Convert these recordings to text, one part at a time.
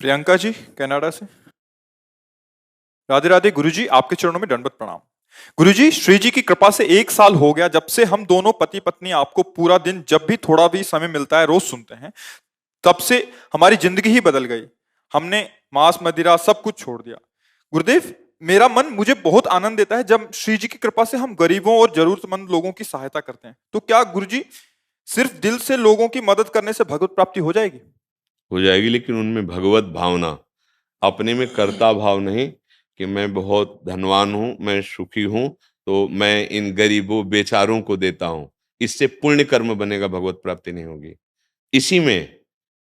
Priyanka ji Canada से। राधे राधे गुरुजी, आपके चरणों में दंडवत प्रणाम। गुरुजी, श्री जी की कृपा से 1 साल हो गया जब से हम दोनों पति पत्नी आपको पूरा दिन जब भी थोड़ा भी समय मिलता है रोज सुनते हैं। तब से हमारी जिंदगी ही बदल गई। हमने मांस मदिरा सब कुछ छोड़ दिया। गुरुदेव, मेरा मन मुझे बहुत आनंद देता है जब श्री जी की कृपा से हम गरीबों और जरूरतमंद लोगों की सहायता करते हैं। तो क्या गुरुजी सिर्फ दिल से लोगों की मदद करने से भगवत प्राप्ति हो जाएगी? हो जाएगी, लेकिन उनमें भगवत भावना, अपने में कर्ता भाव नहीं कि मैं बहुत धनवान हूं, मैं सुखी हूं, तो मैं इन गरीबों बेचारों को देता हूं। इससे पुण्य कर्म बनेगा, भगवत प्राप्ति नहीं होगी। इसी में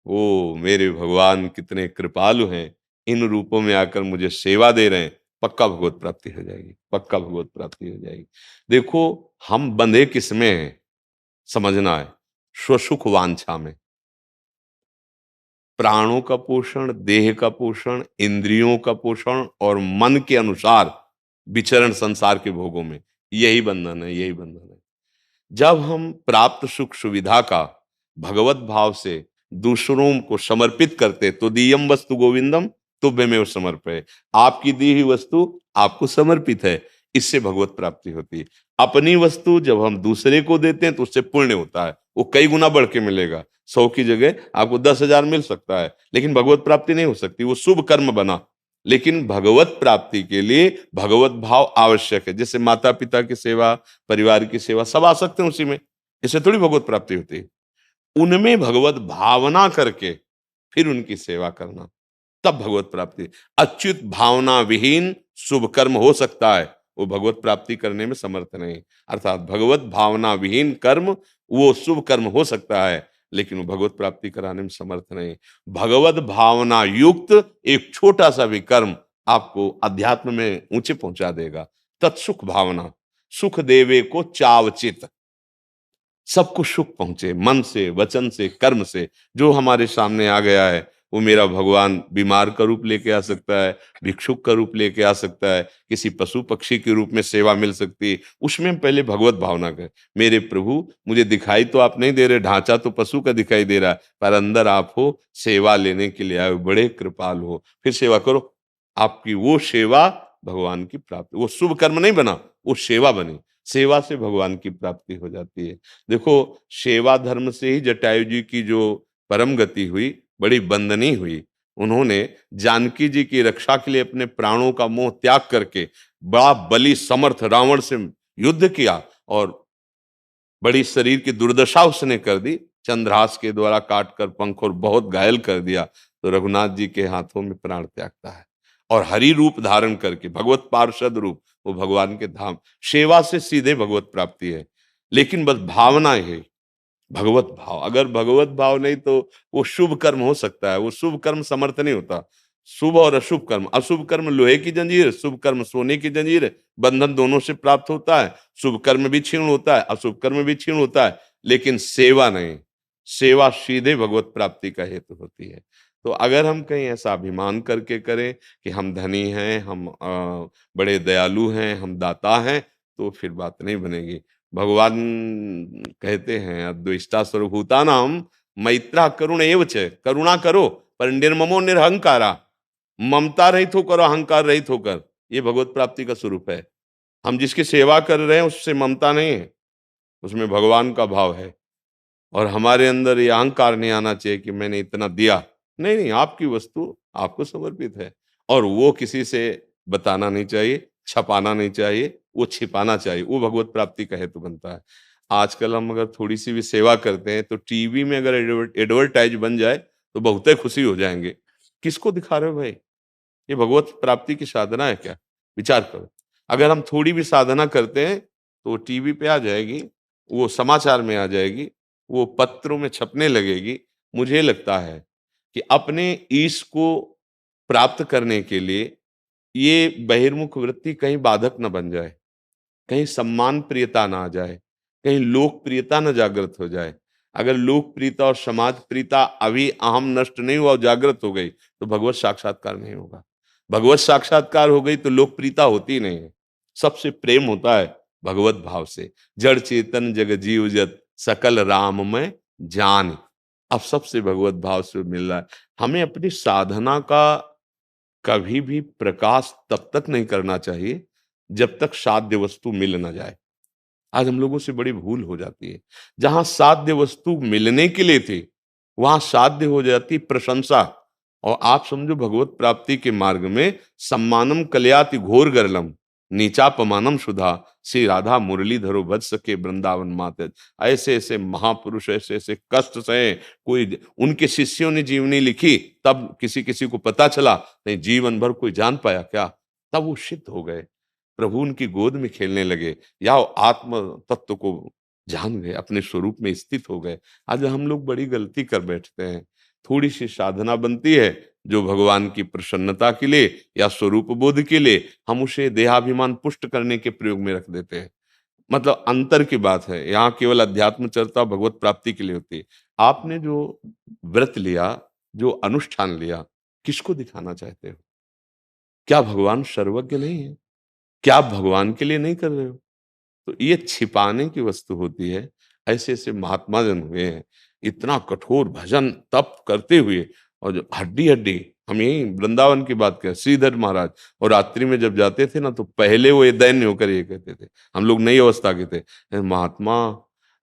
वो मेरे भगवान कितने कृपालु हैं, इन रूपों में आकर मुझे सेवा दे रहे हैं। पक्का भगवत प्राप्ति हो जाएगी, पक्का भगवत प्राप्ति हो जाएगी। देखो, हम बंधे किसमें हैं समझना है, स्वसुख वांछा में। प्राणों का पोषण, देह का पोषण, इंद्रियों का पोषण और मन के अनुसार विचरण संसार के भोगों में, यही बंधन है, यही बंधन है। जब हम प्राप्त सुख सुविधा का भगवत भाव से दूसरों को समर्पित करते, तो दीयम वस्तु गोविंदम तुभ्यमेव समर्पय, आपकी दी हुई वस्तु आपको समर्पित है, इससे भगवत प्राप्ति होती है। अपनी वस्तु जब हम दूसरे को देते हैं तो उससे पुण्य होता है, वो कई गुना बढ़ के मिलेगा। 100 की जगह आपको 10,000 मिल सकता है, लेकिन भगवत प्राप्ति नहीं हो सकती, वो शुभ कर्म बना। लेकिन भगवत प्राप्ति के लिए भगवत भाव आवश्यक है। जैसे माता पिता की सेवा, परिवार की सेवा, सब आ सकते हैं उसी में, इससे थोड़ी भगवत प्राप्ति होती है। उनमें भगवत भावना करके फिर उनकी सेवा करना, तब भगवत प्राप्ति। अच्युत भावना विहीन शुभ कर्म हो सकता है, वो भगवत प्राप्ति करने में समर्थ नहीं। अर्थात भगवत भावना विहीन कर्म वो शुभ कर्म हो सकता है, लेकिन वो भगवत प्राप्ति कराने में समर्थ नहीं। भगवत भावना युक्त एक छोटा सा भी कर्म आपको अध्यात्म में ऊंचे पहुंचा देगा। तत्सुख भावना, सुख देवे को चावचित, सबको सुख पहुंचे, मन से, वचन से, कर्म से। जो हमारे सामने आ गया है, वो मेरा भगवान बीमार का रूप लेके आ सकता है, भिक्षुक का रूप लेके आ सकता है, किसी पशु पक्षी के रूप में सेवा मिल सकती है। उसमें हम पहले भगवत भावना करें, मेरे प्रभु मुझे दिखाई तो आप नहीं दे रहे, ढांचा तो पशु का दिखाई दे रहा है, पर अंदर आप हो, सेवा लेने के लिए आए, बड़े कृपाल हो, फिर सेवा करो। आपकी वो सेवा भगवान की प्राप्ति, वो शुभ कर्म नहीं बना, वो सेवा बनी। सेवा से भगवान की प्राप्ति हो जाती है। देखो, सेवा धर्म से ही जटायु जी की जो परम गति हुई, बड़ी बंदनी हुई। उन्होंने जानकी जी की रक्षा के लिए अपने प्राणों का मोह त्याग करके बड़ा बलि समर्थ रावण से युद्ध किया, और बड़ी शरीर की दुर्दशा उसने कर दी, चंद्रहास के द्वारा काट कर पंख और बहुत घायल कर दिया। तो रघुनाथ जी के हाथों में प्राण त्यागता है, और हरि रूप धारण करके भगवत पार्षद रूप, वो भगवान के धाम। सेवा से सीधे भगवत प्राप्ति है, लेकिन बस भावना है, भगवत भाव। अगर भगवत भाव नहीं तो वो शुभ कर्म हो सकता है, वो शुभ कर्म समर्थ नहीं होता। शुभ और अशुभ कर्म, अशुभ कर्म लोहे की जंजीर, शुभ कर्म सोने की जंजीर, बंधन दोनों से प्राप्त होता है। शुभ कर्म भी क्षीण होता है, अशुभ कर्म भी क्षीण होता है, लेकिन सेवा नहीं। सेवा सीधे भगवत प्राप्ति का हेतु होती है। तो अगर हम कहीं ऐसा अभिमान करके करें कि हम धनी हैं, हम बड़े दयालु हैं, हम दाता हैं, तो फिर बात नहीं बनेगी। भगवान कहते हैं अद्वैष्टा सर्वभूतानां मैत्रा करुण एव च, करुणा करो पर निर्ममो निरहंकारा, ममता रहित होकर, अहंकार रहित होकर, ये भगवत प्राप्ति का स्वरूप है। हम जिसकी सेवा कर रहे हैं उससे ममता नहीं है, उसमें भगवान का भाव है। और हमारे अंदर ये अहंकार नहीं आना चाहिए कि मैंने इतना दिया। नहीं नहीं, आपकी वस्तु आपको समर्पित है, और वो किसी से बताना नहीं चाहिए, छपाना नहीं चाहिए, वो छिपाना चाहिए। वो भगवत प्राप्ति का हेतु बनता है। आजकल हम अगर थोड़ी सी भी सेवा करते हैं तो टीवी में अगर एडवर्टाइज बन जाए तो बहुत ही खुशी हो जाएंगे। किसको दिखा रहे हो भाई? ये भगवत प्राप्ति की साधना है क्या? विचार करो। अगर हम थोड़ी भी साधना करते हैं तो टीवी पे आ जाएगी, वो समाचार में आ जाएगी, वो पत्रों में छपने लगेगी। मुझे लगता है कि अपने ईश को प्राप्त करने के लिए ये बहिर्मुख वृत्ति कहीं बाधक न बन जाए, कहीं सम्मान प्रियता ना आ जाए, कहीं लोकप्रियता न जागृत हो जाए। अगर लोकप्रियता और समाज प्रियता अभी अहम नष्ट नहीं हुआ और जागृत हो गई तो भगवत साक्षात्कार नहीं होगा। भगवत साक्षात्कार हो गई तो लोकप्रियता होती नहीं है। सबसे प्रेम होता है भगवत भाव से। जड़ चेतन जग जीव जत सकल राम में जान, अब सबसे भगवत भाव से मिल रहा है। हमें अपनी साधना का कभी भी प्रकाश तब तक नहीं करना चाहिए जब तक साध्य वस्तु मिल ना जाए। आज हम लोगों से बड़ी भूल हो जाती है। जहां साध्य वस्तु मिलने के लिए थी, वहां साध्य हो जाती प्रशंसा। और आप समझो भगवत प्राप्ति के मार्ग में सम्मानम कलयाति घोर गरलम नीचापमानम सुधा श्री राधा मुरलीधरो भज सके वृंदावन माते। ऐसे ऐसे महापुरुष ऐसे ऐसे कष्ट सहे। कोई उनके शिष्यों ने जीवनी लिखी, तब किसी किसी को पता चला, नहीं जीवन भर कोई जान पाया क्या? तब वो सिद्ध हो गए, प्रभु उनकी गोद में खेलने लगे, या आत्म तत्व को जान गए, अपने स्वरूप में स्थित हो गए। आज हम लोग बड़ी गलती कर बैठते हैं। थोड़ी सी साधना बनती है जो भगवान की प्रसन्नता के लिए या स्वरूप बोध के लिए, हम उसे देहाभिमान पुष्ट करने के प्रयोग में रख देते हैं। मतलब अंतर की बात है। यहाँ केवल अध्यात्म चर्चा भगवत प्राप्ति के लिए होती है। आपने जो व्रत लिया, जो अनुष्ठान लिया, किसको दिखाना चाहते हो? क्या भगवान सर्वज्ञ नहीं है? क्या आप भगवान के लिए नहीं कर रहे हो? तो ये छिपाने की वस्तु होती है। ऐसे ऐसे महात्मा जन हुए हैं, इतना कठोर भजन तप करते हुए, और जो हड्डी हड्डी, हम यही वृंदावन की बात करें, श्रीधर महाराज, और रात्रि में जब जाते थे ना, तो पहले वो ये दैन्य होकर ये कहते थे, हम लोग नई अवस्था के थे, महात्मा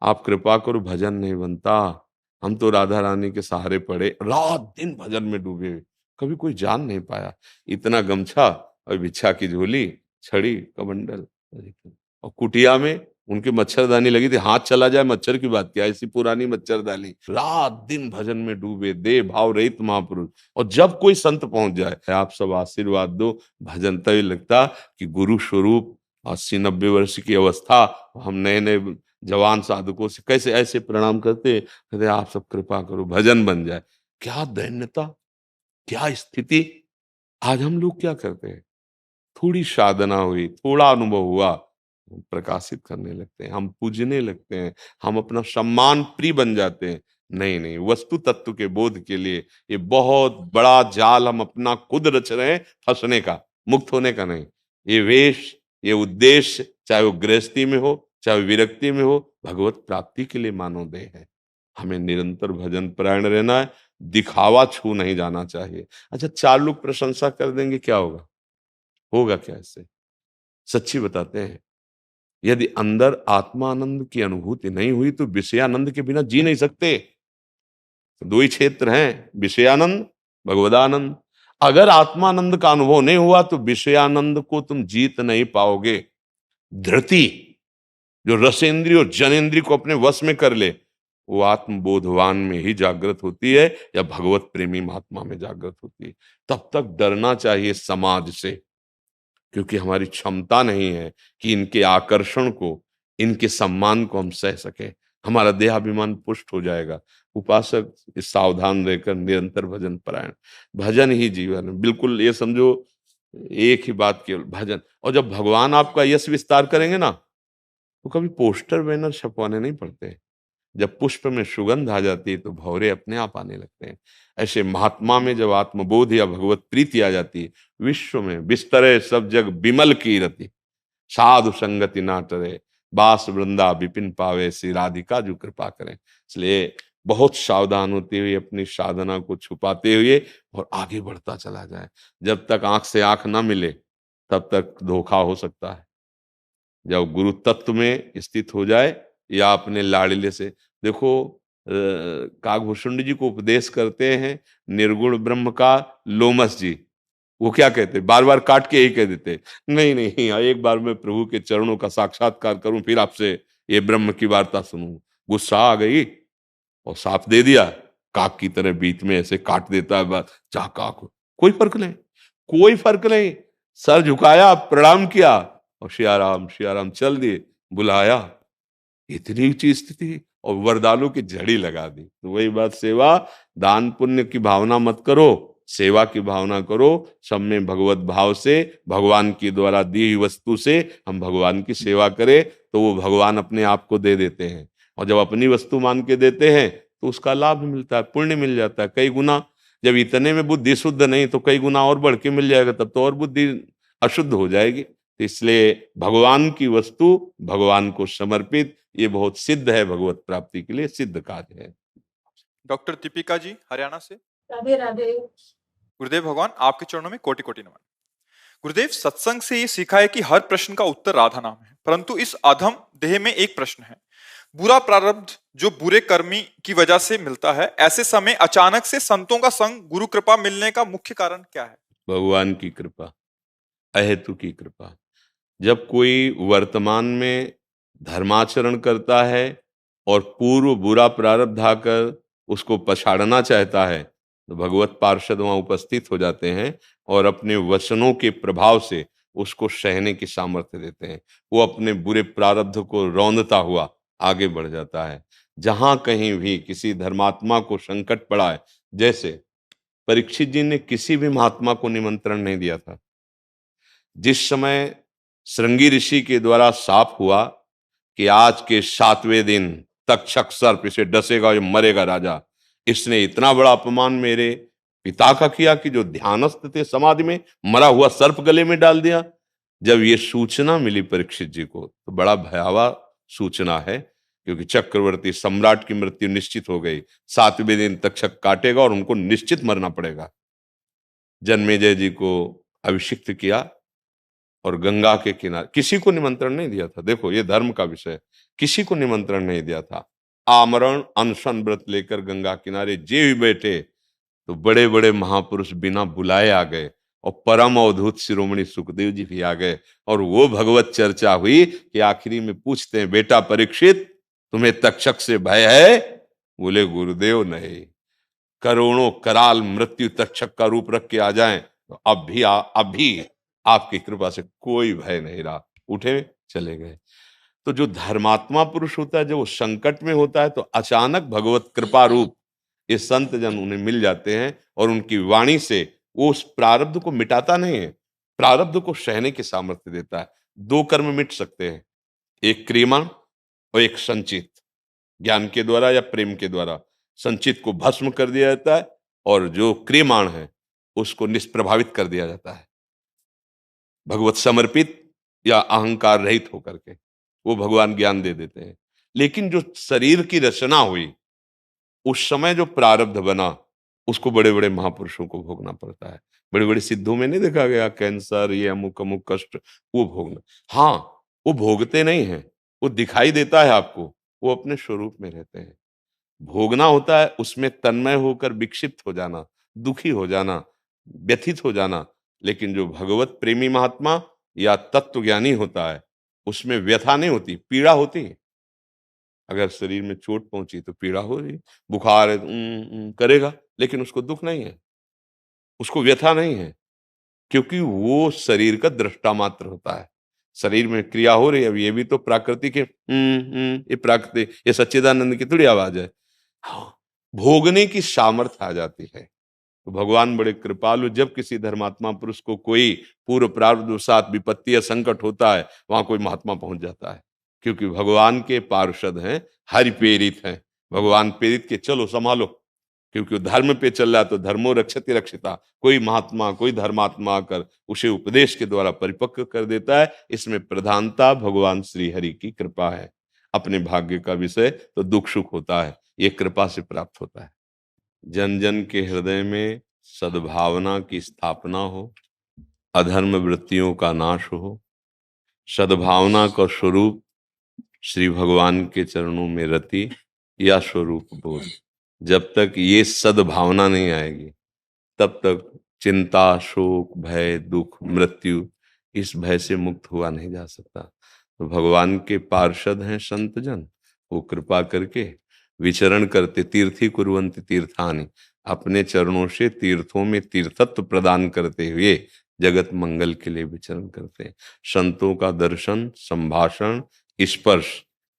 आप कृपा करो, भजन नहीं बनता, हम तो राधा रानी के सहारे पड़े, रात दिन भजन में डूबे हुए, कभी कोई जान नहीं पाया। इतना गमछा और भिक्षा की झोली, छड़ी कमंडल, और कुटिया में उनकी मच्छरदानी लगी थी, हाथ चला जाए मच्छर की बात क्या, ऐसी पुरानी मच्छरदानी, रात दिन भजन में डूबे, देह भाव रहित महापुरुष। और जब कोई संत पहुंच जाए, आप सब आशीर्वाद दो, भजन तभी लगता कि गुरु स्वरूप, 80-90 वर्ष की अवस्था, हम नए नए जवान साधकों से कैसे ऐसे प्रणाम करते, कहते आप सब कृपा करो भजन बन जाए। क्या दैन्यता, क्या स्थिति। आज हम लोग क्या करते हैं? थोड़ी साधना हुई, थोड़ा अनुभव हुआ, हम प्रकाशित करने लगते हैं, हम पूजने लगते हैं, हम अपना सम्मान प्रिय बन जाते हैं। नहीं नहीं, वस्तु तत्व के बोध के लिए ये बहुत बड़ा जाल हम अपना खुद रच रहे हैं, फंसने का, मुक्त होने का नहीं। ये वेश, ये उद्देश्य, चाहे वो गृहस्थी में हो, चाहे विरक्ति में हो, भगवत प्राप्ति के लिए मानव देह है। हमें निरंतर भजन परायण रहना है, दिखावा छू नहीं जाना चाहिए। अच्छा, 4 लोग प्रशंसा कर देंगे, क्या होगा? होगा क्या इससे? सच्ची बताते हैं, यदि अंदर आत्मानंद की अनुभूति नहीं हुई तो विषयानंद के बिना जी नहीं सकते। तो 2 ही क्षेत्र हैं, विषयानंद, भगवदानंद। अगर आत्मानंद का अनुभव नहीं हुआ तो विषयानंद को तुम जीत नहीं पाओगे। धृति, जो रसेंद्रिय और जनेंद्रिय को अपने वश में कर ले, वो आत्मबोधवान में ही जागृत होती है, या भगवत प्रेमी महात्मा में जागृत होती है। तब तक डरना चाहिए समाज से, क्योंकि हमारी क्षमता नहीं है कि इनके आकर्षण को, इनके सम्मान को हम सह सके। हमारा देहाभिमान पुष्ट हो जाएगा। उपासक सावधान रहकर निरंतर भजन परायण, भजन ही जीवन है। बिल्कुल ये समझो, एक ही बात केवल भजन। और जब भगवान आपका यश विस्तार करेंगे ना, तो कभी पोस्टर बैनर छपवाने नहीं पड़ते। जब पुष्प में सुगंध आ जाती है तो भौरे अपने आप आने लगते हैं। ऐसे महात्मा में जब आत्मबोध या भगवत प्रीति आ जाती है, विश्व में बिस्तरे सब जग बिमल कीरति, साधु संगति ना टरे, बास वृंदा विपिन पावे, श्री राधिका जो कृपा करें। इसलिए बहुत सावधान होते हुए अपनी साधना को छुपाते हुए और आगे बढ़ता चला जाए। जब तक आंख से आंख ना मिले तब तक धोखा हो सकता है। जब गुरु तत्व में स्थित हो जाए, या अपने लाड़िले से देखो, काकभूषुंड जी को उपदेश करते हैं निर्गुण ब्रह्म का लोमस जी, वो क्या कहते, बार बार काट के यही कह देते, नहीं नहीं, एक बार मैं प्रभु के चरणों का साक्षात्कार करूं, फिर आपसे ये ब्रह्म की वार्ता सुनूं। गुस्सा आ गई और साफ दे दिया, काक की तरह बीच में ऐसे काट देता है, बस जा काक, कोई फर्क नहीं, कोई फर्क नहीं। सर झुकाया, प्रणाम किया, और सियाराम चल दिए। बुलाया, इतनी ऊंची स्थिति, और वरदानों की झड़ी लगा दी। तो वही बात, सेवा दान पुण्य की भावना मत करो, सेवा की भावना करो। सब में भगवत भाव से, भगवान की द्वारा दी हुई वस्तु से हम भगवान की सेवा करें, तो वो भगवान अपने आप को दे देते हैं। और जब अपनी वस्तु मान के देते हैं तो उसका लाभ मिलता है, पुण्य मिल जाता है कई गुना। जब इतने में बुद्धि शुद्ध नहीं तो कई गुना और बढ़ के मिल जाएगा, तब तो और बुद्धि अशुद्ध हो जाएगी। तो इसलिए भगवान की वस्तु भगवान को समर्पित, ये बहुत सिद्ध है, भगवत प्राप्ति के लिए सिद्ध कार्य है। डॉक्टर दीपिका जी हरियाणा से। राधे राधे। गुरुदेव भगवान आपके चरणों में कोटि कोटि नमन। गुरुदेव, सत्संग से ये सीखा है कि हर प्रश्न का उत्तर राधा नाम है, परंतु इस अधम देह में एक प्रश्न है। बुरा प्रारब्ध जो बुरे कर्मी की वजह से मिलता है, ऐसे समय अचानक से संतों का संग, गुरु कृपा मिलने का मुख्य कारण क्या है? भगवान की कृपा, अहेतु की कृपा। जब कोई वर्तमान में धर्माचरण करता है और पूर्व बुरा प्रारब्ध आकर उसको पछाड़ना चाहता है, तो भगवत पार्षद वहां उपस्थित हो जाते हैं और अपने वचनों के प्रभाव से उसको सहने की सामर्थ्य देते हैं। वो अपने बुरे प्रारब्ध को रौंदता हुआ आगे बढ़ जाता है। जहां कहीं भी किसी धर्मात्मा को संकट पड़ा है, जैसे परीक्षित जी ने किसी भी महात्मा को निमंत्रण नहीं दिया था। जिस समय श्रृंगी ऋषि के द्वारा साफ हुआ कि आज के 7वें दिन तक्षक सर्प इसे डसेगा, ये मरेगा राजा, इसने इतना बड़ा अपमान मेरे पिता का किया कि जो ध्यानस्थ थे समाधि में, मरा हुआ सर्प गले में डाल दिया। जब ये सूचना मिली परीक्षित जी को, तो बड़ा भयावह सूचना है, क्योंकि चक्रवर्ती सम्राट की मृत्यु निश्चित हो गई। 7वें दिन तक्षक काटेगा और उनको निश्चित मरना पड़ेगा। जन्मेजय जी को अभिषिक्त किया और गंगा के किनारे, किसी को निमंत्रण नहीं दिया था। देखो, ये धर्म का विषय, किसी को निमंत्रण नहीं दिया था। आमरण अनशन व्रत लेकर गंगा किनारे जे भी बैठे, तो बड़े बड़े महापुरुष बिना बुलाए आ गए और परम अवधूत शिरोमणि सुखदेव जी भी आ गए। और वो भगवत चर्चा हुई कि आखिरी में पूछते हैं, बेटा परीक्षित, तुम्हें तक्षक से भय है? बोले, गुरुदेव नहीं। करोड़ों कराल मृत्यु तक्षक का रूप रख के आ जाएं, तो अब भी आपकी कृपा से कोई भय नहीं रहा। उठे चले गए। तो जो धर्मात्मा पुरुष होता है, जब वो संकट में होता है, तो अचानक भगवत कृपा रूप ये संत जन उन्हें मिल जाते हैं और उनकी वाणी से वो उस प्रारब्ध को मिटाता नहीं है, प्रारब्ध को सहने की सामर्थ्य देता है। 2 कर्म मिट सकते हैं, एक क्रियमाण और एक संचित। ज्ञान के द्वारा या प्रेम के द्वारा संचित को भस्म कर दिया जाता है और जो क्रियमाण है उसको निष्प्रभावित कर दिया जाता है। भगवत समर्पित या अहंकार रहित होकर के वो भगवान ज्ञान दे देते हैं। लेकिन जो शरीर की रचना हुई, उस समय जो प्रारब्ध बना, उसको बड़े बड़े महापुरुषों को भोगना पड़ता है। बड़े बड़े सिद्धों में नहीं देखा गया, कैंसर, ये अमुक अमुक कष्ट, वो भोगना। हाँ, वो भोगते नहीं है, वो दिखाई देता है आपको, वो अपने स्वरूप में रहते हैं। भोगना होता है उसमें तन्मय होकर विक्षिप्त हो जाना, दुखी हो जाना, व्यथित हो जाना। लेकिन जो भगवत प्रेमी महात्मा या तत्वज्ञानी होता है, उसमें व्यथा नहीं होती, पीड़ा होती है। अगर शरीर में चोट पहुंची तो पीड़ा हो रही, बुखार है करेगा, लेकिन उसको दुख नहीं है, उसको व्यथा नहीं है, क्योंकि वो शरीर का दृष्टा मात्र होता है। शरीर में क्रिया हो रही है, अब ये भी तो प्राकृतिक है, ये प्राकृतिक, ये सच्चिदानंद की थोड़ी आवाज है। हाँ, भोगने की सामर्थ्य आ जाती है। तो भगवान बड़े कृपालु, जब किसी धर्मात्मा पुरुष को कोई पूर्व प्रारब्ध साथ विपत्ति या संकट होता है, वहां कोई महात्मा पहुंच जाता है, क्योंकि भगवान के पार्षद हैं, हरि प्रेरित हैं। भगवान प्रेरित के चलो संभालो, क्योंकि वो धर्म पे चल रहा है, तो धर्मो रक्षति रक्षिता। कोई महात्मा, कोई धर्मात्मा आकर उसे उपदेश के द्वारा परिपक्व कर देता है। इसमें प्रधानता भगवान श्री हरि की कृपा है। अपने भाग्य का विषय तो दुख सुख होता है, ये कृपा से प्राप्त होता है। जन जन के हृदय में सद्भावना की स्थापना हो, अधर्म वृत्तियों का नाश हो। सद्भावना का स्वरूप श्री भगवान के चरणों में रति या स्वरूप बोध। जब तक ये सद्भावना नहीं आएगी, तब तक चिंता, शोक, भय, दुख, मृत्यु, इस भय से मुक्त हुआ नहीं जा सकता। तो भगवान के पार्षद हैं संत जन, वो कृपा करके विचरण करते, तीर्थी कुर्वन्ति तीर्थानि, अपने चरणों से तीर्थों में तीर्थत्व प्रदान करते हुए जगत मंगल के लिए विचरण करते हैं। संतों का दर्शन, संभाषण, स्पर्श,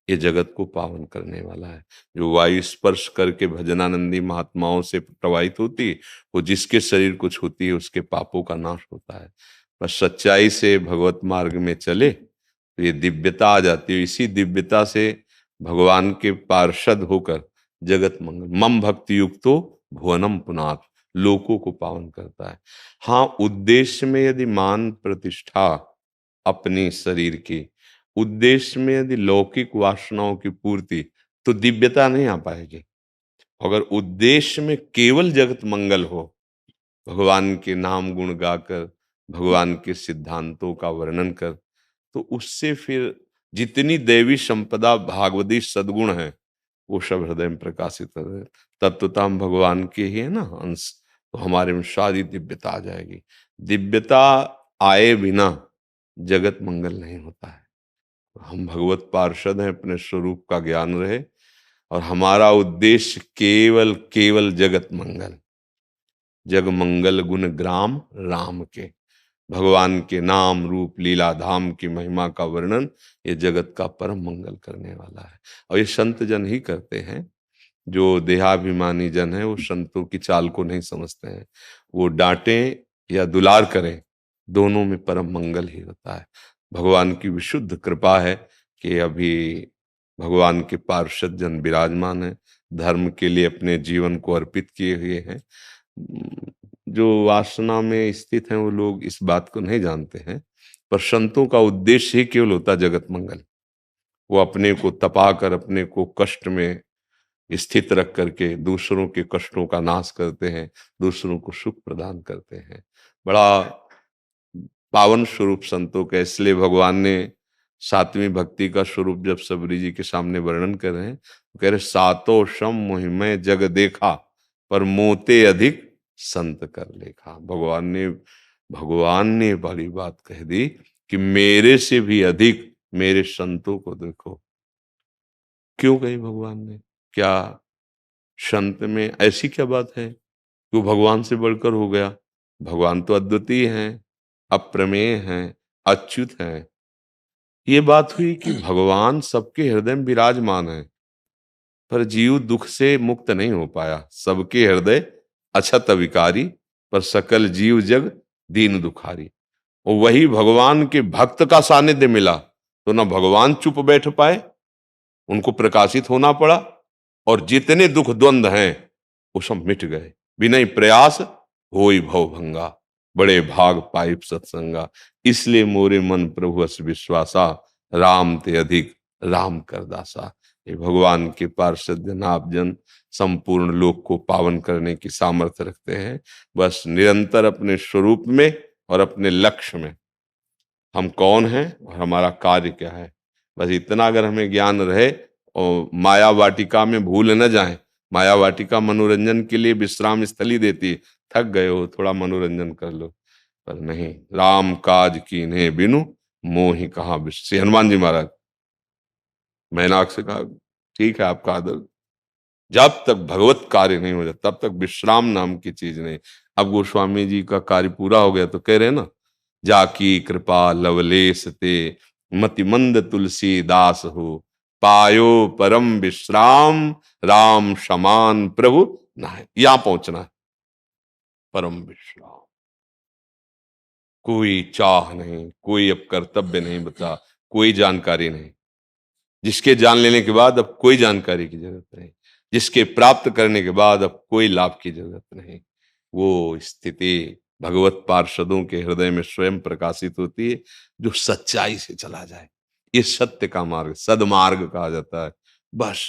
ये जगत को पावन करने वाला है। जो वायु स्पर्श करके भजनानंदी महात्माओं से प्रवाहित होती, वो जिसके शरीर को छूती है उसके पापों का नाश होता है। बस सच्चाई से भगवत मार्ग में चले तो ये दिव्यता आ जाती है। इसी दिव्यता से भगवान के पार्षद होकर जगत मंगल, मम भक्ति युक्तो भुवनम पुनाथ, लोकों को पावन करता है। हाँ, उद्देश्य में यदि मान प्रतिष्ठा अपनी शरीर की, उद्देश्य में यदि लौकिक वासनाओं की पूर्ति, तो दिव्यता नहीं आ पाएगी। अगर उद्देश्य में केवल जगत मंगल हो, भगवान के नाम गुण गाकर, भगवान के सिद्धांतों का वर्णन कर, तो उससे फिर जितनी दैवी संपदा भागवती सद्गुण है वो सब हृदय में प्रकाशित हो रहे। तत्वतः हम भगवान के ही है ना अंश, तो हमारे में सारी दिव्यता आ जाएगी। दिव्यता आए बिना जगत मंगल नहीं होता है। हम भगवत पार्षद हैं, अपने स्वरूप का ज्ञान रहे और हमारा उद्देश्य केवल केवल जगत मंगल, जग मंगल गुण ग्राम राम के, भगवान के नाम रूप लीला धाम की महिमा का वर्णन ये जगत का परम मंगल करने वाला है। और ये संत जन ही करते हैं। जो देहाभिमानी जन है वो संतों की चाल को नहीं समझते हैं। वो डांटें या दुलार करें, दोनों में परम मंगल ही होता है। भगवान की विशुद्ध कृपा है कि अभी भगवान के पार्षद जन विराजमान हैं, धर्म के लिए अपने जीवन को अर्पित किए हुए हैं। जो वासना में स्थित हैं वो लोग इस बात को नहीं जानते हैं, पर संतों का उद्देश्य ही केवल होता जगत मंगल। वो अपने को तपा कर, अपने को कष्ट में स्थित रख करके दूसरों के कष्टों का नाश करते हैं, दूसरों को सुख प्रदान करते हैं। बड़ा पावन स्वरूप संतों का, इसलिए भगवान ने सातवीं भक्ति का स्वरूप जब सबरी जी के सामने वर्णन कर रहे हैं तो कह रहे सातो सम मोहिमय जग देखा, पर मोते अधिक संत कर लेखा। भगवान ने बड़ी बात कह दी कि मेरे से भी अधिक मेरे संतों को देखो। क्यों कही भगवान ने? क्या संत में ऐसी क्या बात है कि वो भगवान से बढ़कर हो गया? भगवान तो अद्वितीय हैं, अप्रमेय हैं, अच्युत हैं। ये बात हुई कि भगवान सबके हृदय में विराजमान है, पर जीव दुख से मुक्त नहीं हो पाया। सबके हृदय अछत विकारी, पर सकल जीव जग दीन दुखारी। और वही भगवान के भक्त का सानिध्य मिला तो ना भगवान चुप बैठ पाए, उनको प्रकाशित होना पड़ा, और जितने दुख द्वंद हैं वो सब मिट गए। बिना प्रयास होई भव भंगा, बड़े भाग पाइप सत्संगा। इसलिए मोरे मन प्रभु अस विश्वासा, राम ते अधिक राम कर दासा। ये भगवान के पार्षद जन आप जन संपूर्ण लोक को पावन करने की सामर्थ्य रखते हैं। बस निरंतर अपने स्वरूप में और अपने लक्ष्य में, हम कौन हैं और हमारा कार्य क्या है, बस इतना अगर हमें ज्ञान रहे और माया वाटिका में भूल न जाएं। माया वाटिका मनोरंजन के लिए विश्राम स्थली देती है। थक गए हो, थोड़ा मनोरंजन कर लो, पर नहीं, राम काज कीन्हे बिनु मोहि कहाँ बिसरि। हनुमान जी महाराज, मैनाक से कहा ठीक है आपका आदर, जब तक भगवत कार्य नहीं हो जाता तब तक विश्राम नाम की चीज नहीं। अब गोस्वामी जी का कार्य पूरा हो गया तो कह रहे ना, जाकी कृपा लवलेश ते मति मंद तुलसी दास हो, पायो परम विश्राम राम समान प्रभु नाय। यहां पहुंचना है, परम विश्राम। कोई चाह नहीं, कोई अब कर्तव्य नहीं बचा, कोई जानकारी नहीं। जिसके जान लेने के बाद अब कोई जानकारी की जरूरत नहीं, जिसके प्राप्त करने के बाद अब कोई लाभ की जरूरत नहीं। वो स्थिति भगवत पार्षदों के हृदय में स्वयं प्रकाशित होती है, जो सच्चाई से चला जाए। ये सत्य का मार्ग, सदमार्ग कहा जाता है। बस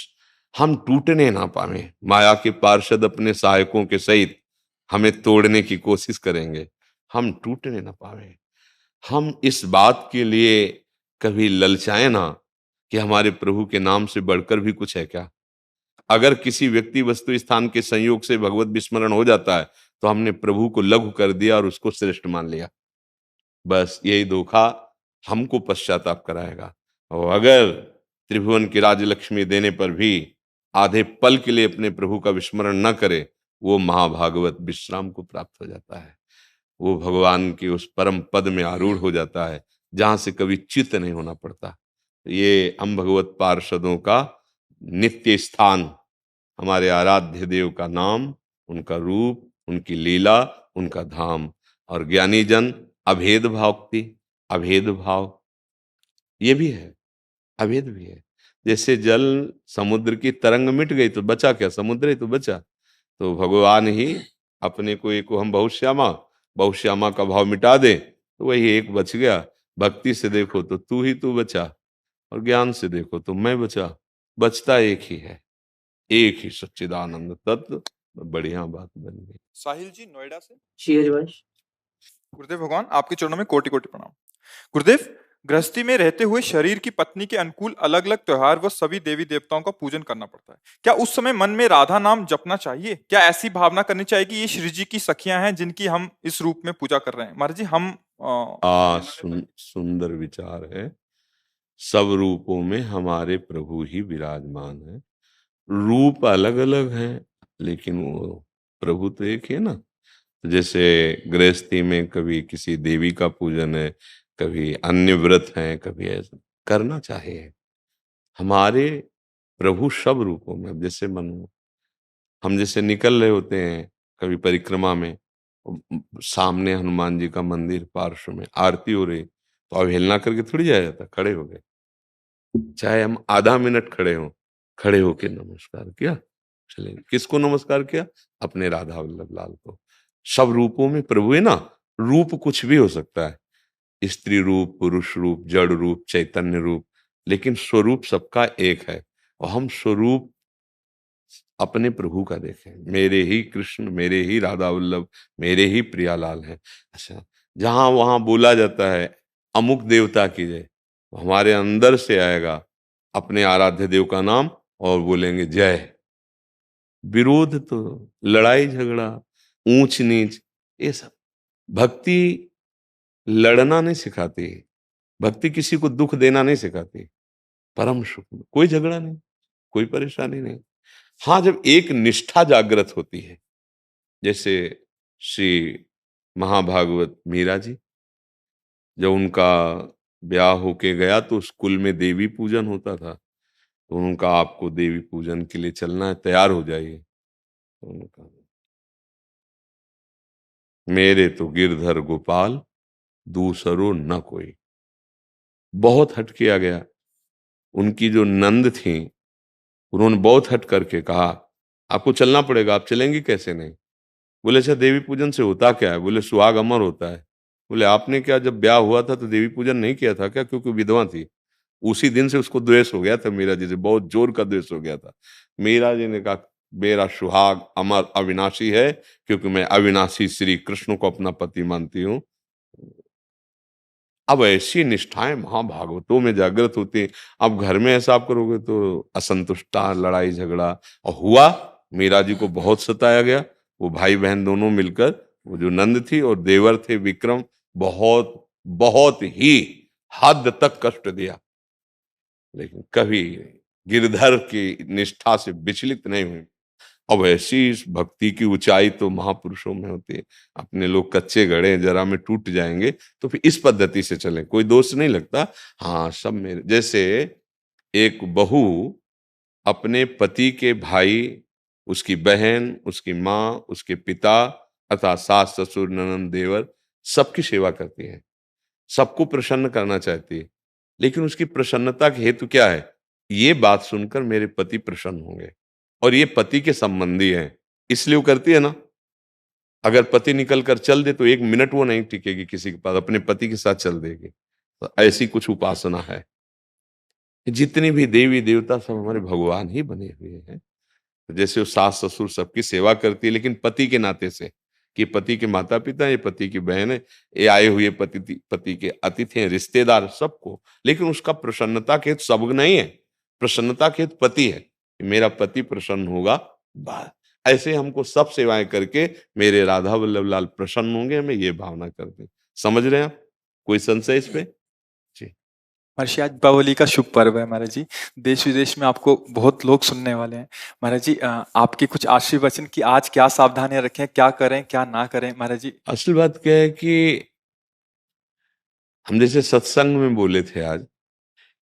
हम टूटने ना पावे। माया के पार्षद अपने सहायकों के सहित हमें तोड़ने की कोशिश करेंगे, हम टूटने ना पावे। हम इस बात के लिए कभी ललचाए ना कि हमारे प्रभु के नाम से बढ़कर भी कुछ है क्या। अगर किसी व्यक्ति वस्तु स्थान के संयोग से भगवत विस्मरण हो जाता है तो हमने प्रभु को लघु कर दिया और उसको श्रेष्ठ मान लिया। बस यही धोखा हमको पश्चाताप कराएगा। और अगर त्रिभुवन की राजलक्ष्मी देने पर भी आधे पल के लिए अपने प्रभु का विस्मरण न करे, वो महाभागवत विश्राम को प्राप्त हो जाता है। वो भगवान के उस परम पद में आरूढ़ हो जाता है जहां से कभी च्युत नहीं होना पड़ता। ये हम भगवत पार्षदों का नित्य स्थान, हमारे आराध्य देव का नाम, उनका रूप, उनकी लीला, उनका धाम। और ज्ञानी जन अभेद भावती, अभेद भाव ये भी है, अभेद भी है। जैसे जल समुद्र की तरंग मिट गई तो बचा क्या? समुद्र ही तो बचा। तो भगवान ही अपने को एक हम बहुश्यामा, बहुश्यामा का भाव मिटा दे तो वही एक बच गया। भक्ति से देखो तो तू ही तू बचा, और ज्ञान से देखो तो मैं बचा, बचता एक ही है। एक ही सच्चिदानंद तत्व। बढ़िया बात बन गई। साहिल जी नोएडा से। श्री हरिवंश। गुरुदेव भगवान आपके चरणों में कोटि कोटि प्रणाम। गुरुदेव, गृहस्थी में रहते हुए शरीर की पत्नी के अनुकूल अलग अलग त्योहार व सभी देवी देवताओं का पूजन करना पड़ता है। क्या उस समय मन में राधा नाम जपना चाहिए? क्या ऐसी भावना करनी चाहिए कि ये श्री जी की सखियां हैं जिनकी हम इस रूप में पूजा कर रहे हैं? महाराज जी, हम सुंदर विचार है। सब रूपों में हमारे प्रभु ही विराजमान है। रूप अलग अलग हैं, लेकिन वो प्रभु तो एक है ना। जैसे गृहस्थी में कभी किसी देवी का पूजन है, कभी अन्य व्रत हैं, कभी ऐसा करना चाहिए। हमारे प्रभु सब रूपों में, अब जैसे मन हम जैसे निकल रहे होते हैं कभी परिक्रमा में, सामने हनुमान जी का मंदिर, पार्श्व में आरती हो रही, तो अवहेलना करके थोड़ी जाया जाता, खड़े हो गए। चाहे हम आधा मिनट खड़े हों, खड़े होके नमस्कार किया, चले। किसको नमस्कार किया? अपने राधा वल्लभ लाल को। सब रूपों में प्रभु है ना। रूप कुछ भी हो सकता है, स्त्री रूप, पुरुष रूप, जड़ रूप, चैतन्य रूप, लेकिन स्वरूप सबका एक है। और हम स्वरूप अपने प्रभु का देखें, मेरे ही कृष्ण, मेरे ही राधा वल्लभ, मेरे ही प्रियालाल है। अच्छा, जहां वहां बोला जाता है अमुक देवता की जय, हमारे अंदर से आएगा अपने आराध्य देव का नाम और बोलेंगे जय। विरोध तो, लड़ाई झगड़ा, ऊंच नीच, ये सब भक्ति लड़ना नहीं सिखाती। भक्ति किसी को दुख देना नहीं सिखाती। परम सुख में कोई झगड़ा नहीं, कोई परेशानी नहीं। हाँ, जब एक निष्ठा जागृत होती है, जैसे श्री महाभागवत मीरा जी, जब उनका ब्याह होके गया तो उस कुल में देवी पूजन होता था, तो उनका आपको देवी पूजन के लिए चलना है, तैयार हो जाइए। तो उनका मेरे तो गिरधर गोपाल दूसरो न कोई, बहुत हट किया गया। उनकी जो नंद थी, उन्होंने बहुत हट करके कहा आपको चलना पड़ेगा, आप चलेंगी कैसे नहीं? बोले अच्छा देवी पूजन से होता क्या है? बोले सुहाग अमर होता है। बोले आपने क्या जब ब्याह हुआ था तो देवी पूजन नहीं किया था क्या? क्योंकि विधवा थी। उसी दिन से उसको द्वेष हो गया था, मीरा जी से बहुत जोर का द्वेष हो गया था। मीरा जी ने कहा मेरा सुहाग अमर अविनाशी है, क्योंकि मैं अविनाशी श्री कृष्ण को अपना पति मानती हूँ। अब ऐसी निष्ठाएं महाभागवतों में जागृत होती हैं। अब घर में ऐसा आप करोगे तो असंतुष्टता, लड़ाई झगड़ा। और हुआ, मीरा जी को बहुत सताया गया। वो भाई बहन दोनों मिलकर, वो जो नंद थी और देवर थे विक्रम, बहुत बहुत ही हद तक कष्ट दिया, लेकिन कभी गिरधर की निष्ठा से विचलित नहीं हुई। अब ऐसी इस भक्ति की ऊंचाई तो महापुरुषों में होती है। अपने लोग कच्चे गड़े जरा में टूट जाएंगे, तो फिर इस पद्धति से चलें, कोई दोष नहीं लगता। हाँ, सब मेरे जैसे एक बहू अपने पति के भाई, उसकी बहन, उसकी माँ, उसके पिता अर्थात सास ससुर ननंद देवर, सबकी सेवा करती है, सबको प्रसन्न करना चाहती है। लेकिन उसकी प्रसन्नता के हेतु क्या है? ये बात सुनकर मेरे पति प्रसन्न होंगे, और ये पति के संबंधी हैं, इसलिए वो करती है ना। अगर पति निकल कर चल दे तो एक मिनट वो नहीं टिकेगी किसी के पास, अपने पति के साथ चल देगी। तो ऐसी कुछ उपासना है। जितनी भी देवी देवता सब हमारे भगवान ही बने हुए हैं। जैसे वो सास ससुर सबकी सेवा करती है, लेकिन पति के नाते से, कि पति के माता पिता, ये पति की बहन है, ये आए हुए पति के अतिथि हैं, रिश्तेदार, सबको। लेकिन उसका प्रसन्नता के हेतु सब नहीं है, प्रसन्नता के हेतु पति है, कि मेरा पति प्रसन्न होगा। बस ऐसे हमको सब सेवाएं करके मेरे राधा वल्लभ लाल प्रसन्न होंगे, हमें ये भावना करते हैं। समझ रहे हैं आप? कोई संशय इस पे? जी। महर्षि, आज दीपावली का शुभ पर्व है महाराज जी। देश विदेश में आपको बहुत लोग सुनने वाले हैं। महाराज जी, आपके कुछ आशीर्वचन कि आज क्या सावधानियां रखें, क्या करें क्या ना करें महाराज जी? असल बात क्या है कि हम जैसे सत्संग में बोले थे आज,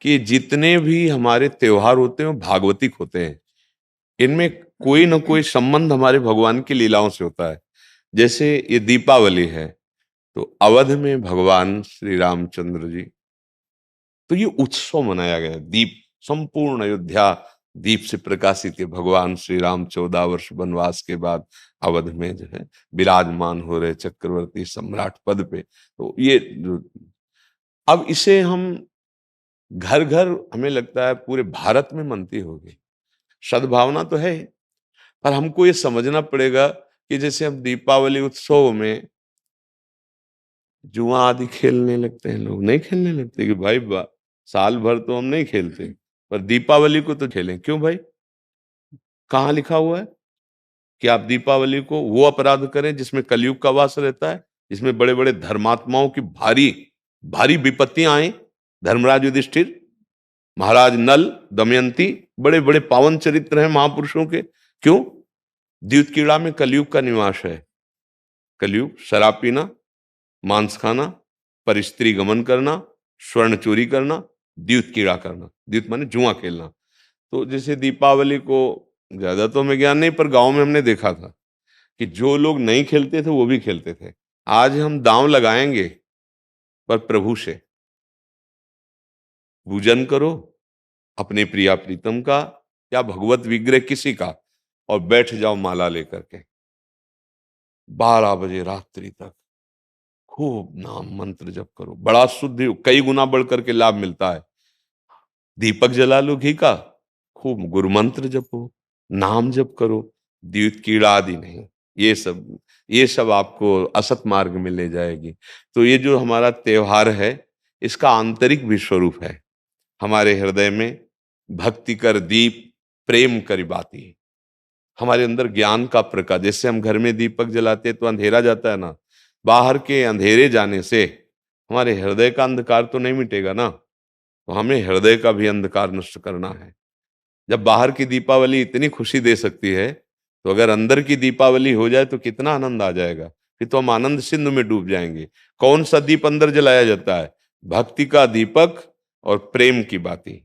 कि जितने भी हमारे त्योहार होते हैं वो भागवतिक होते हैं। इनमें कोई ना कोई संबंध हमारे भगवान की लीलाओं से होता है। जैसे ये दीपावली है, तो अवध में भगवान श्री रामचंद्र जी, तो ये उत्सव मनाया गया। दीप, संपूर्ण अयोध्या दीप से प्रकाशित है। भगवान श्री राम 14 वर्ष वनवास के बाद अवध में जो है विराजमान हो रहे, चक्रवर्ती सम्राट पद पे। तो ये अब इसे हम घर घर, हमें लगता है पूरे भारत में मनती होगी। सद्भावना तो है ही, पर हमको ये समझना पड़ेगा कि जैसे हम दीपावली उत्सव में जुआ आदि खेलने लगते हैं, लोग नहीं खेलने लगते कि भाई साल भर तो हम नहीं खेलते, पर दीपावली को तो खेलें। क्यों भाई? कहाँ लिखा हुआ है कि आप दीपावली को वो अपराध करें जिसमें कलयुग का वास रहता है, जिसमें बड़े बड़े धर्मात्माओं की भारी भारी विपत्तियां आई। धर्मराज युधिष्ठिर, महाराज नल, दमयंती, बड़े बड़े पावन चरित्र हैं महापुरुषों के। क्यों? द्यूत कीड़ा में कलयुग का निवास है। कलयुग शराब पीना, मांस खाना, पर स्त्री गमन करना, स्वर्ण चोरी करना, द्यूत कीड़ा करना। द्यूत माने जुआ खेलना। तो जैसे दीपावली को, ज्यादा तो हमें ज्ञान नहीं, पर गांव में हमने देखा था कि जो लोग नहीं खेलते थे वो भी खेलते थे। आज हम दांव लगाएंगे, पर प्रभु से पूजन करो अपने प्रिया प्रीतम का या भगवत विग्रह किसी का, और बैठ जाओ माला लेकर के 12 बजे रात्रि तक खूब नाम मंत्र जप करो। बड़ा शुद्ध, कई गुना बढ़ करके लाभ मिलता है। दीपक जला लो घी का, खूब गुरु मंत्र जपो, नाम जप करो, द्यूत कीड़ा आदि नहीं। ये सब आपको असत मार्ग में ले जाएगी। तो ये जो हमारा त्योहार है, इसका आंतरिक भी स्वरूप है। हमारे हृदय में भक्ति कर दीप प्रेम करी बाती, हमारे अंदर ज्ञान का प्रकाश। जैसे हम घर में दीपक जलाते हैं तो अंधेरा जाता है ना, बाहर के अंधेरे जाने से हमारे हृदय का अंधकार तो नहीं मिटेगा ना। तो हमें हृदय का भी अंधकार नष्ट करना है। जब बाहर की दीपावली इतनी खुशी दे सकती है, तो अगर अंदर की दीपावली हो जाए तो कितना आनंद आ जाएगा। फिर तो हम आनंद सिंधु में डूब जाएंगे। कौन सा दीप अंदर जलाया जाता है? भक्ति का दीपक और प्रेम की बाती।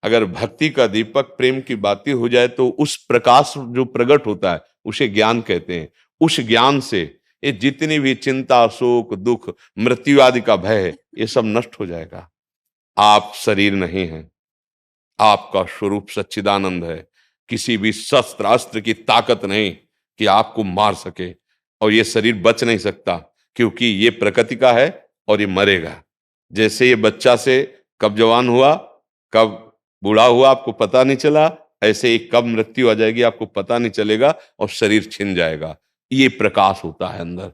अगर भक्ति का दीपक प्रेम की बाती हो जाए तो उस प्रकाश जो प्रकट होता है उसे ज्ञान कहते हैं। उस ज्ञान से ये जितनी भी चिंता, शोक, दुख, मृत्यु आदि का भय है, ये सब नष्ट हो जाएगा। आप शरीर नहीं है, आपका स्वरूप सच्चिदानंद है। किसी भी शस्त्र अस्त्र की ताकत नहीं कि आपको मार सके, और ये शरीर बच नहीं सकता, क्योंकि ये प्रकृति का है और ये मरेगा। जैसे ये बच्चा से कब जवान हुआ, कब बूढ़ा हुआ, आपको पता नहीं चला, ऐसे ही कब मृत्यु आ जाएगी आपको पता नहीं चलेगा, और शरीर छिन जाएगा। ये प्रकाश होता है अंदर।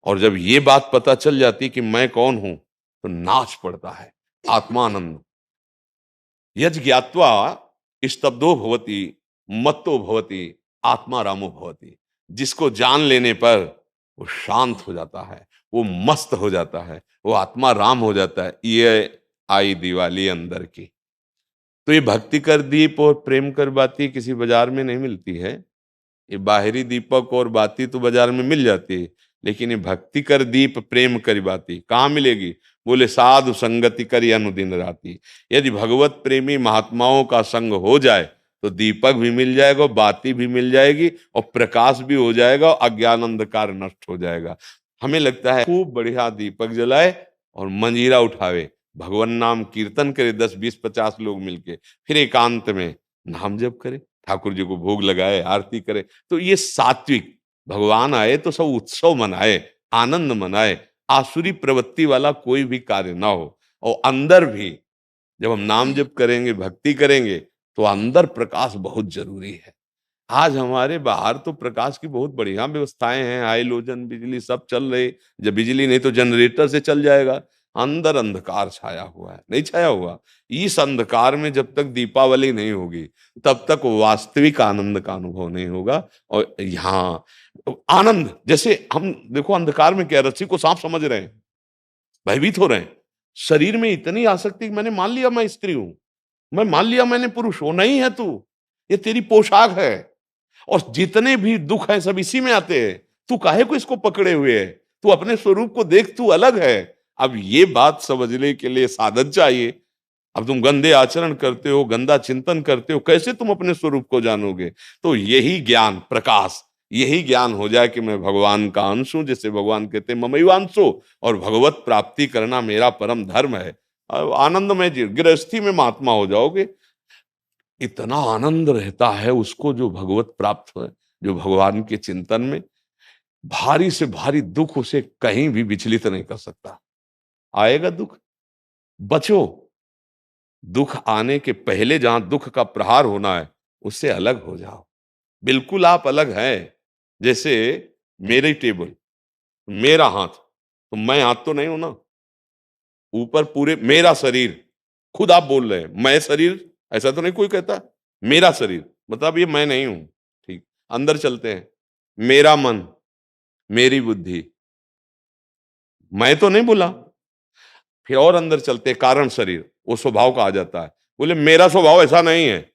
और जब ये बात पता चल जाती कि मैं कौन हूं, तो नाच पड़ता है आत्मानंद। यज ज्ञात्वा स्तब्धो भवति, मत्तो भवति, आत्मा रामो भवति। जिसको जान लेने पर वो शांत हो जाता है, वो मस्त हो जाता है, वो आत्मा राम हो जाता है। ये आई दिवाली अंदर की। तो ये भक्ति कर दीप और प्रेम कर बाती किसी बाजार में नहीं मिलती है। ये बाहरी दीपक और बाती तो बाजार में मिल जाती है, लेकिन ये भक्ति कर दीप प्रेम कर बाती कहाँ मिलेगी? बोले साधु संगति करी अनुदिन राती। यदि भगवत प्रेमी महात्माओं का संग हो जाए तो दीपक भी मिल जाएगा, बाती भी मिल जाएगी, और प्रकाश भी हो जाएगा, अज्ञान अंधकार नष्ट हो जाएगा। हमें लगता है खूब बढ़िया दीपक जलाए और मंजीरा उठावे, भगवान नाम कीर्तन करे 10, 20, 50 लोग मिलके, फिर एकांत में नाम जप करे, ठाकुर जी को भोग लगाए, आरती करे। तो ये सात्विक, भगवान आए तो सब उत्सव मनाए, आनंद मनाए, आसुरी प्रवृत्ति वाला कोई भी कार्य ना हो। और अंदर भी जब हम नाम जप करेंगे, भक्ति करेंगे, तो अंदर प्रकाश बहुत जरूरी है। आज हमारे बाहर तो प्रकाश की बहुत बढ़िया व्यवस्थाएं हैं, हाइलोजन बिजली सब चल रही। जब बिजली नहीं तो जनरेटर से चल जाएगा। अंदर अंधकार छाया हुआ है, नहीं छाया हुआ। इस अंधकार में जब तक दीपावली नहीं होगी, तब तक वास्तविक आनंद का अनुभव नहीं होगा। और यहाँ आनंद, जैसे हम देखो अंधकार में क्या, रस्सी को सांप समझ रहे हैं, भयभीत हो रहे हैं। शरीर में इतनी आसक्ति कि मैंने मान लिया मैं स्त्री हूं, मैं मान लिया मैंने पुरुष हूं। नहीं है तू, ये तेरी पोशाक है। और जितने भी दुख हैं सब इसी में आते हैं। तू काहे को इसको पकड़े हुए है? तू अपने स्वरूप को देख, तू अलग है। अब ये बात समझने के लिए साधन चाहिए। अब तुम गंदे आचरण करते हो, गंदा चिंतन करते हो, कैसे तुम अपने स्वरूप को जानोगे? तो यही ज्ञान प्रकाश, यही ज्ञान हो जाए कि मैं भगवान का अंश हूं, जैसे भगवान कहते हैं ममैवांशो, और भगवत प्राप्ति करना मेरा परम धर्म है। अब आनंदमय गृहस्थी में महात्मा हो जाओगे। इतना आनंद रहता है उसको जो भगवत प्राप्त है, जो भगवान के चिंतन में, भारी से भारी दुख उसे कहीं भी विचलित नहीं कर सकता। आएगा दुख, बचो। दुख आने के पहले जहां दुख का प्रहार होना है, उससे अलग हो जाओ। बिल्कुल आप अलग हैं। जैसे मेरी टेबल, मेरा हाथ, तो मैं हाथ तो नहीं हूं ना। ऊपर पूरे मेरा शरीर, खुद आप बोल रहे हैं मैं शरीर, ऐसा तो नहीं कोई कहता। मेरा शरीर मतलब ये मैं नहीं हूं। ठीक, अंदर चलते हैं। मेरा मन, मेरी बुद्धि, मैं तो नहीं बोला। फिर और अंदर चलते हैं, कारण शरीर, वो स्वभाव का आ जाता है। बोले मेरा स्वभाव ऐसा नहीं है।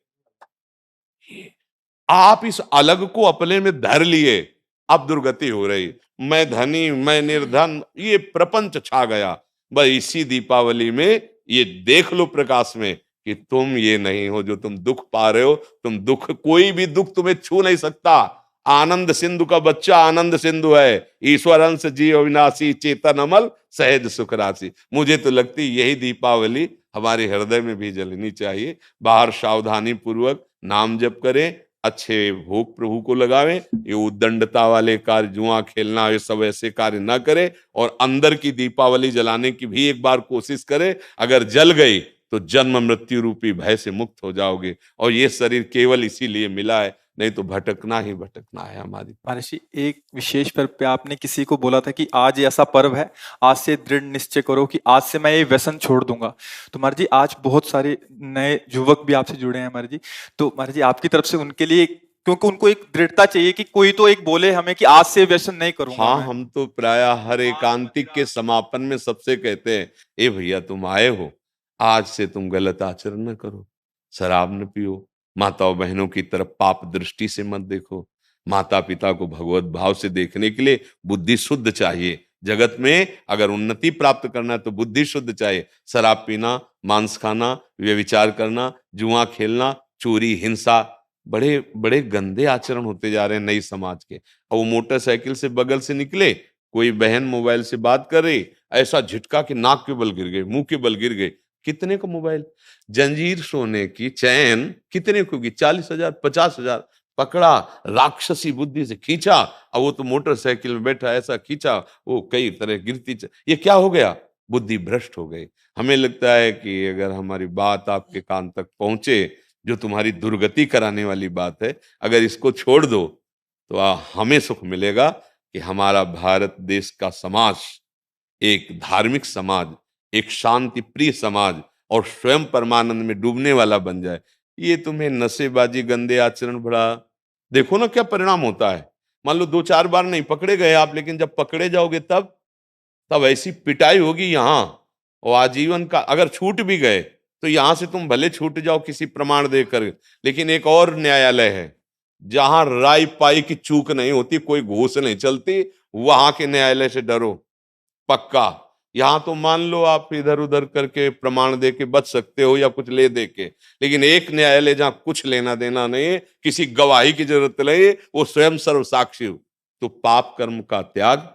आप इस अलग को अपने में धर लिए, अब दुर्गति हो रही। मैं धनी, मैं निर्धन, ये प्रपंच छा गया। बस इसी दीपावली में ये देख लो प्रकाश में कि तुम ये नहीं हो जो तुम दुख पा रहे हो। तुम दुख, कोई भी दुख तुम्हें छू नहीं सकता। आनंद सिंधु का बच्चा आनंद सिंधु है। ईश्वर अंश जीव अविनाशी, चेतन अमल, सहज सुख राशि। मुझे तो लगती यही दीपावली हमारे हृदय में भी जलनी चाहिए। बाहर सावधानी पूर्वक नाम जप करें, अच्छे भोग प्रभु को लगावें। ये उद्दंडता वाले कार्य, जुआ खेलना, ये सब ऐसे कार्य ना करें। और अंदर की दीपावली जलाने की भी एक बार कोशिश करें। अगर जल गई तो जन्म मृत्यु रूपी भय से मुक्त हो जाओगे। और ये शरीर केवल इसीलिए मिला है, नहीं तो भटकना ही भटकना है हमारी। महर्षि, एक विशेष पर्व पे आपने किसी को बोला था कि आज ये ऐसा पर्व है, आज से दृढ़ निश्चय करो कि आज से मैं ये व्यसन छोड़ दूंगा। तो महर्षि, आज बहुत सारे नए युवक भी आपसे जुड़े हैं महर्षि। तो महर्षि, आपकी तरफ से उनके लिए, क्योंकि उनको एक दृढ़ता चाहिए कि कोई तो एक बोले हमें कि आज से व्यसन नहीं करूंगा हाँ, मैं। हम तो प्राय हर एकांतिक के समापन में सबसे कहते हैं, ए भैया तुम आए हो, आज से तुम गलत आचरण न करो, शराब न पियो, माताओं बहनों की तरफ पाप दृष्टि से मत देखो। माता पिता को भगवत भाव से देखने के लिए बुद्धि शुद्ध चाहिए। जगत में अगर उन्नति प्राप्त करना है तो बुद्धि शुद्ध चाहिए। शराब पीना, मांस खाना, व्यभिचार करना, जुआ खेलना, चोरी, हिंसा, बड़े बड़े गंदे आचरण होते जा रहे हैं नई समाज के। और वो मोटरसाइकिल से बगल से निकले, कोई बहन मोबाइल से बात कर रही, ऐसा झटका कि नाक के बल गिर गए, मुंह के बल गिर गए। कितने का मोबाइल? जंजीर सोने की चैन कितने की होगी? 40,000, 50,000। पकड़ा, राक्षसी बुद्धि से खींचा, और वो तो मोटरसाइकिल में बैठा, ऐसा खींचा, वो कई तरह गिरती ये क्या हो गया? बुद्धि भ्रष्ट हो गई। हमें लगता है कि अगर हमारी बात आपके कान तक पहुंचे, जो तुम्हारी दुर्गति कराने वाली बात है, अगर इसको छोड़ दो तो हमें सुख मिलेगा कि हमारा भारत देश का समाज एक धार्मिक समाज, एक शांति प्रिय समाज और स्वयं परमानंद में डूबने वाला बन जाए। ये तुम्हें नशेबाजी, गंदे आचरण, बड़ा देखो ना क्या परिणाम होता है। मान लो 2-4 बार नहीं पकड़े गए आप, लेकिन जब पकड़े जाओगे तब तब ऐसी पिटाई होगी यहाँ, और आजीवन का। अगर छूट भी गए तो यहां से तुम भले छूट जाओ किसी प्रमाण देकर, लेकिन एक और न्यायालय है जहां राय पाई की चूक नहीं होती, कोई घूस नहीं चलती, वहां के न्यायालय से डरो पक्का। यहां तो मान लो आप इधर उधर करके प्रमाण दे के बच सकते हो या कुछ ले दे के, लेकिन एक न्यायालय जहां कुछ लेना देना नहीं है, किसी गवाही की जरूरत नहीं, वो स्वयं सर्व साक्षी हो। तो पाप कर्म का त्याग,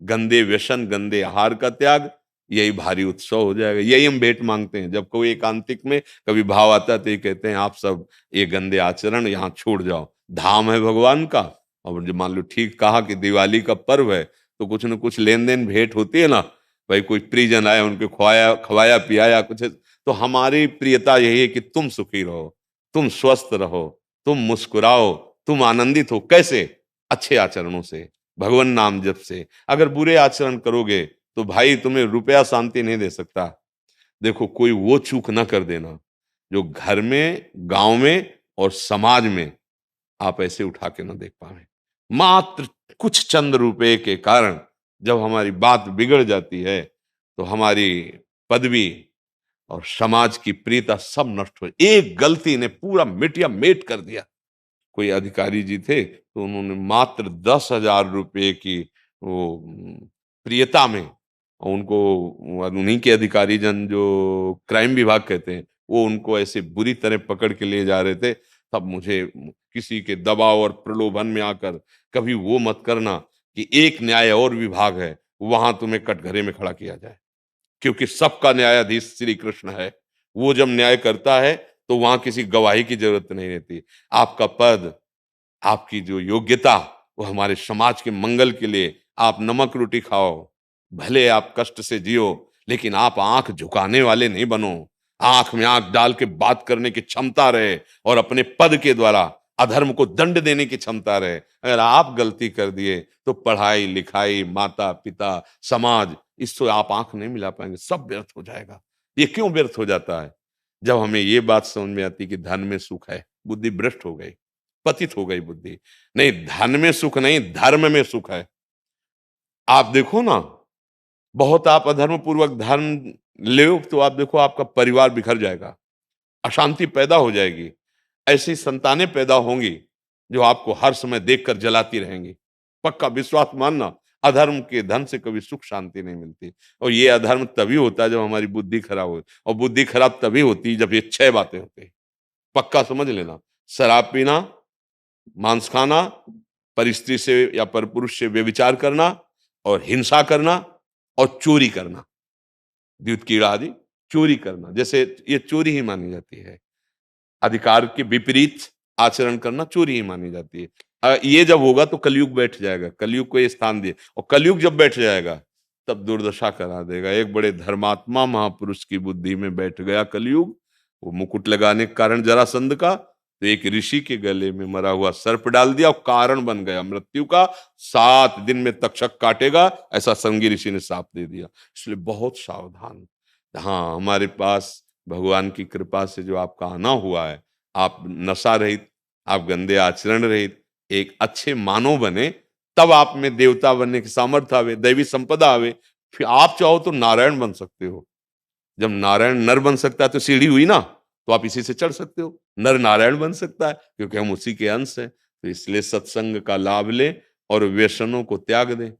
गंदे व्यसन, गंदे आहार का त्याग, यही भारी उत्सव हो जाएगा। यही हम भेंट मांगते हैं। जब कोई एकांतिक में कभी भाव आता है तो ये कहते हैं आप सब ये गंदे आचरण यहाँ छोड़ जाओ, धाम है भगवान का। और जब मान लो ठीक कहा कि दिवाली का पर्व है तो कुछ न कुछ लेन देन भेंट होती है ना, भाई कोई परिजन आए, उनके खवाया खवाया पियाया कुछ। तो हमारी प्रियता यही है कि तुम सुखी रहो, तुम स्वस्थ रहो, तुम मुस्कुराओ, तुम आनंदित हो। कैसे? अच्छे आचरणों से, भगवान नाम जप से। अगर बुरे आचरण करोगे तो भाई तुम्हें रुपया शांति नहीं दे सकता। देखो, कोई वो चूक ना कर देना जो घर में, गांव में और समाज में आप ऐसे उठा के ना देख पाए। मात्र कुछ चंद रुपए के कारण जब हमारी बात बिगड़ जाती है तो हमारी पदवी और समाज की प्रियता सब नष्ट हो। एक गलती ने पूरा मिटिया मेट कर दिया। कोई अधिकारी जी थे तो उन्होंने मात्र 10,000 रुपए की वो प्रियता में, और उनको उन्हीं के अधिकारी जन जो क्राइम विभाग कहते हैं, वो उनको ऐसे बुरी तरह पकड़ के ले जा रहे थे। तब मुझे किसी के दबाव और प्रलोभन में आकर, कभी वो मत करना कि एक न्याय और विभाग है वहां तुम्हें कटघरे में खड़ा किया जाए, क्योंकि सबका न्यायाधीश श्री कृष्ण है। वो जब न्याय करता है तो वहां किसी गवाही की जरूरत नहीं रहती। आपका पद, आपकी जो योग्यता, वो हमारे समाज के मंगल के लिए। आप नमक रोटी खाओ, भले आप कष्ट से जियो, लेकिन आप आंख झुकाने वाले नहीं बनो। आंख में आंख डाल के बात करने की क्षमता रहे और अपने पद के द्वारा अधर्म को दंड देने की क्षमता रहे। अगर आप गलती कर दिए तो पढ़ाई लिखाई, माता पिता, समाज, इससे आप आंख नहीं मिला पाएंगे, सब व्यर्थ हो जाएगा। ये क्यों व्यर्थ हो जाता है? जब हमें ये बात समझ में आती कि धन में सुख है, बुद्धि भ्रष्ट हो गई, पतित हो गई बुद्धि। नहीं, धन में सुख नहीं, धर्म में सुख है। आप देखो ना, बहुत आप अधर्म पूर्वक धर्म ले तो आप देखो आपका परिवार बिखर जाएगा, अशांति पैदा हो जाएगी। ऐसी संतानें पैदा होंगी जो आपको हर समय देखकर जलाती रहेंगी। पक्का विश्वास मानना, अधर्म के धन से कभी सुख शांति नहीं मिलती। और ये अधर्म तभी होता है जब हमारी बुद्धि खराब हो, और बुद्धि खराब तभी होती है जब ये 6 बातें होती है। पक्का समझ लेना, शराब पीना, मांस खाना, परिस्त्री से या परपुरुष से व्यभिचार करना, और हिंसा करना, और चोरी करना, द्युत कीड़ा आदि चोरी करना, जैसे ये चोरी ही मानी जाती है। अधिकार के विपरीत आचरण करना चोरी ही मानी जाती है। ये जब होगा तो कलयुग बैठ जाएगा, कलयुग को ये स्थान दिए, और कलयुग जब बैठ जाएगा तब दुर्दशा करा देगा। एक बड़े धर्मात्मा महापुरुष की बुद्धि में बैठ गया कलयुग। वो मुकुट लगाने के कारण जरासंध का, तो एक ऋषि के गले में मरा हुआ सर्प डाल दिया और कारण बन गया मृत्यु का। 7 दिन में तक्षक काटेगा, ऐसा संगी ऋषि ने शाप दे दिया। इसलिए बहुत सावधान। हाँ, हमारे पास भगवान की कृपा से जो आपका आना हुआ है, आप नशा रहित, आप गंदे आचरण रहित एक अच्छे मानव बने, तब आप में देवता बनने की सामर्थ्य आवे, दैवी संपदा आवे। फिर आप चाहो तो नारायण बन सकते हो। जब नारायण नर बन सकता है तो सीढ़ी हुई ना, तो आप इसी से चढ़ सकते हो। नर नारायण बन सकता है क्योंकि हम उसी के अंश हैं। तो इसलिए सत्संग का लाभ ले और व्यसनों को त्याग दे।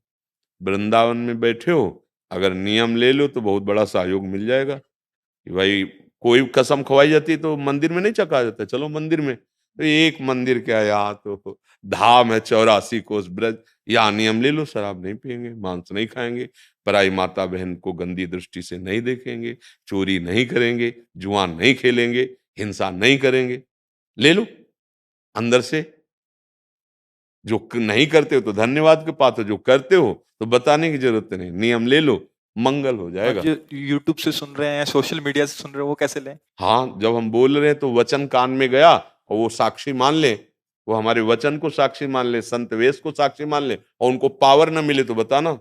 वृंदावन में बैठे हो, अगर नियम ले लो तो बहुत बड़ा सहयोग मिल जाएगा। कि भाई कोई कसम खवाई जाती है तो मंदिर में नहीं चखा जाता, चलो मंदिर में। तो एक मंदिर क्या, यहाँ तो धाम है 84 कोस ब्रज, यहाँ नियम ले लो, शराब नहीं पिएंगे, मांस नहीं खाएंगे, पराई माता बहन को गंदी दृष्टि से नहीं देखेंगे, चोरी नहीं करेंगे, जुआ नहीं खेलेंगे, हिंसा नहीं करेंगे। ले लो अंदर से। जो नहीं करते हो तो धन्यवाद के पात्र, जो करते हो तो बताने की जरूरत नहीं, नियम ले लो, मंगल हो जाएगा। जो यूट्यूब से सुन रहे हैं, सोशल मीडिया से सुन रहे हैं, वो कैसे लें? हाँ, जब हम बोल रहे हैं तो वचन कान में गया और वो साक्षी मान ले, वो हमारे वचन को साक्षी मान ले, संत वेश को साक्षी मान ले, और उनको पावर न मिले तो बताना।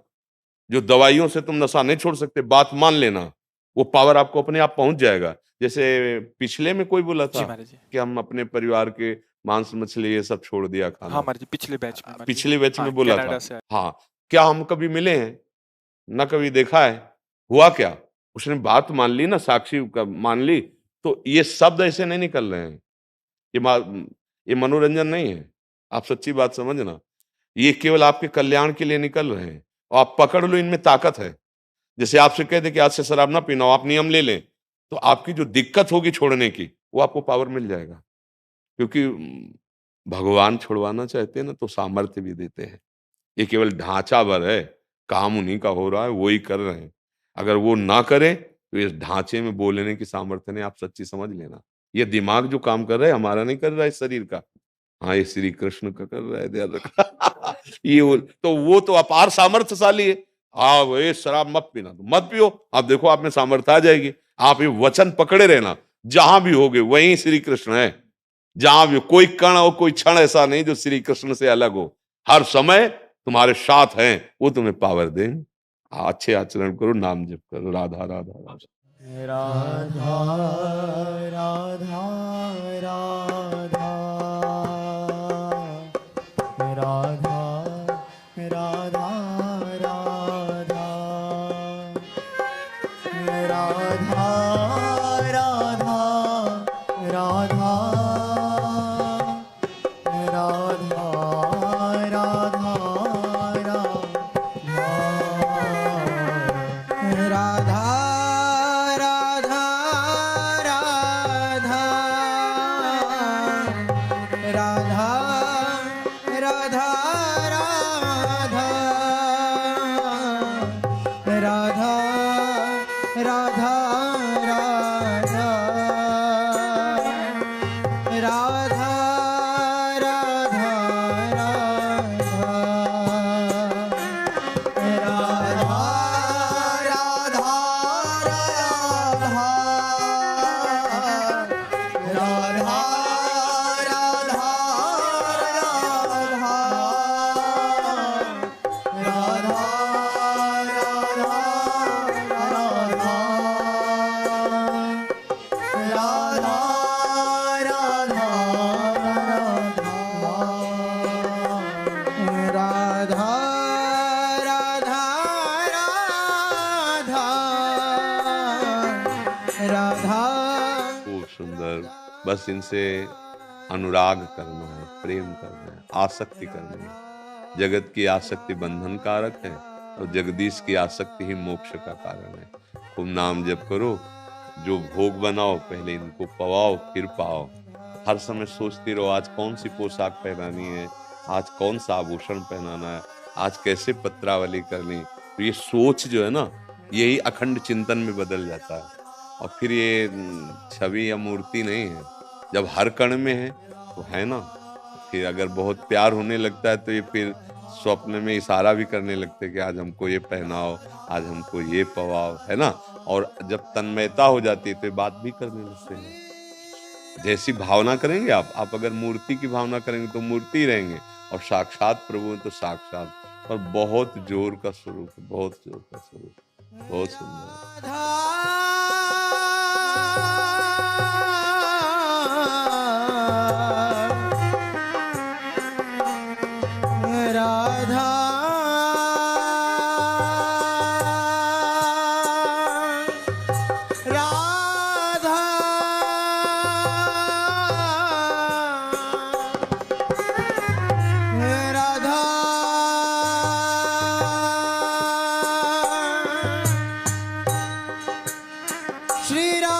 जो दवाइयों से तुम नशा नहीं छोड़ सकते, बात मान लेना, वो पावर आपको अपने आप पहुंच जाएगा। जैसे पिछले में कोई बोला जी था महाराज जी। कि हम अपने परिवार के मांस मछली ये सब छोड़ दिया हाँ खाना, महाराज जी, पिछले बैच में महाराज जी। पिछले बैच हाँ, में बोला कनाडा था। से आए। हाँ, क्या हम कभी मिले हैं? ना कभी देखा है। हुआ क्या? उसने बात मान ली ना, साक्षी मान ली, तो ये शब्द ऐसे नहीं निकल रहे हैं। ये मनोरंजन नहीं है। आप सच्ची बात समझना, ये केवल आपके कल्याण के लिए निकल रहे हैं, और आप पकड़ लो, इनमें ताकत है। जैसे आपसे कह दे कि आज से शराब ना पीना, आप नियम ले लें, तो आपकी जो दिक्कत होगी छोड़ने की, वो आपको पावर मिल जाएगा। क्योंकि भगवान छुड़वाना चाहते हैं ना तो सामर्थ्य भी देते हैं। ये केवल ढांचा भर है, काम उन्हीं का हो रहा है, वो ही कर रहे हैं। अगर वो ना करे तो इस ढांचे में बोलने की सामर्थ्य नहीं, आप सच्ची समझ लेना। ये दिमाग जो काम कर रहा है हमारा नहीं कर रहा है, इस शरीर का। हाँ, ये श्री कृष्ण का कर रहा है, ध्यान रखना। वो तो अपार सामर्थ्यशाली है। हाँ, वो शराब मत पीना, तो मत पियो, आप देखो आप में सामर्थ्य आ जाएगी। आप ये वचन पकड़े रहना, जहां भी होगे वहीं श्री कृष्ण है। जहां भी कोई कण और कोई क्षण ऐसा नहीं जो श्री कृष्ण से अलग हो। हर समय तुम्हारे साथ हैं, वो तुम्हें पावर दें। अच्छे आचरण करो, नाम जप करो, राधा राधा राधा। राधा राधा राधा राधा राधा राधा राधा राधा राधा राधा राधा राधा राधा खूब सुंदर। बस इनसे अनुराग करना है, प्रेम करना है, आसक्ति करनी है। जगत की आसक्ति बंधन कारक है और जगदीश की आसक्ति ही मोक्ष का कारण है। खूब नाम जप करो, जो भोग बनाओ पहले इनको पवाओ फिर पाओ। हर समय सोचती रहो आज कौन सी पोशाक पहनानी है, आज कौन सा आभूषण पहनाना है, आज कैसे पत्रावली करनी। तो ये सोच जो है ना, यही अखंड चिंतन में बदल जाता है। और फिर ये छवि या मूर्ति नहीं है, जब हर कण में है तो है ना। फिर अगर बहुत प्यार होने लगता है तो ये फिर स्वप्न में इशारा भी करने लगते कि आज हमको ये पहनाओ, आज हमको ये पवाओ, है ना। और जब तन्मयता हो जाती है तो ये बात भी करने लगते हैं। जैसी भावना करेंगे आप अगर मूर्ति की भावना करेंगे तो मूर्ति ही रहेंगे, और साक्षात प्रभु है तो साक्षात। और बहुत जोर का स्वरूप, बहुत जोर का स्वरूप, बहुत सुंदर। राधा राधा राधा श्री राधा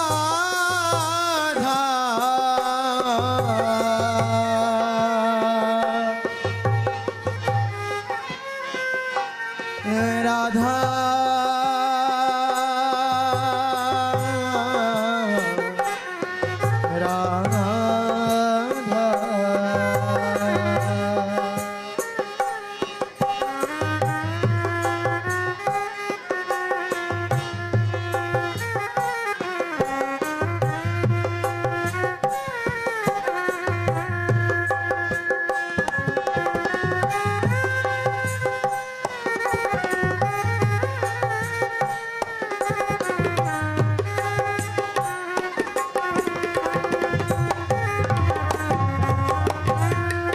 राधा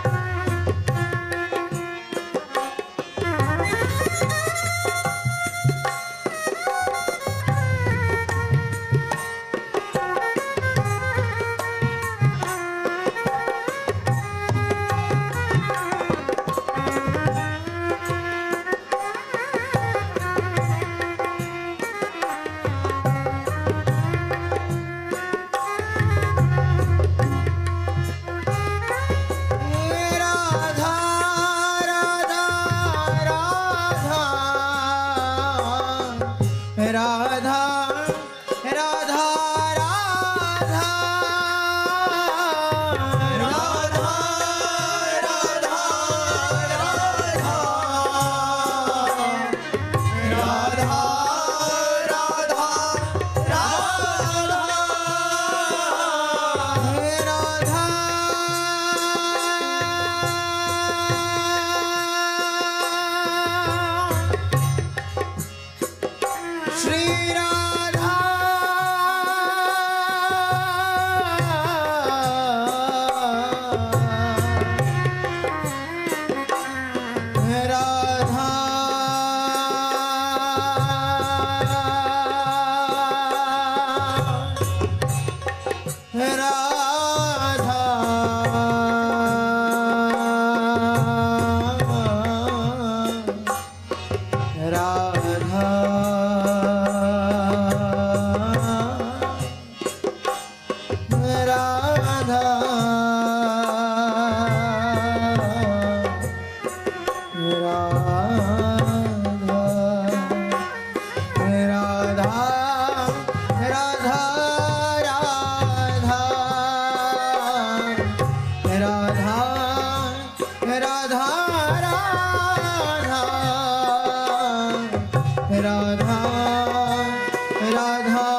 राधा राधा राधा राधा राधा राधा श्री राधा राधा राधा राधा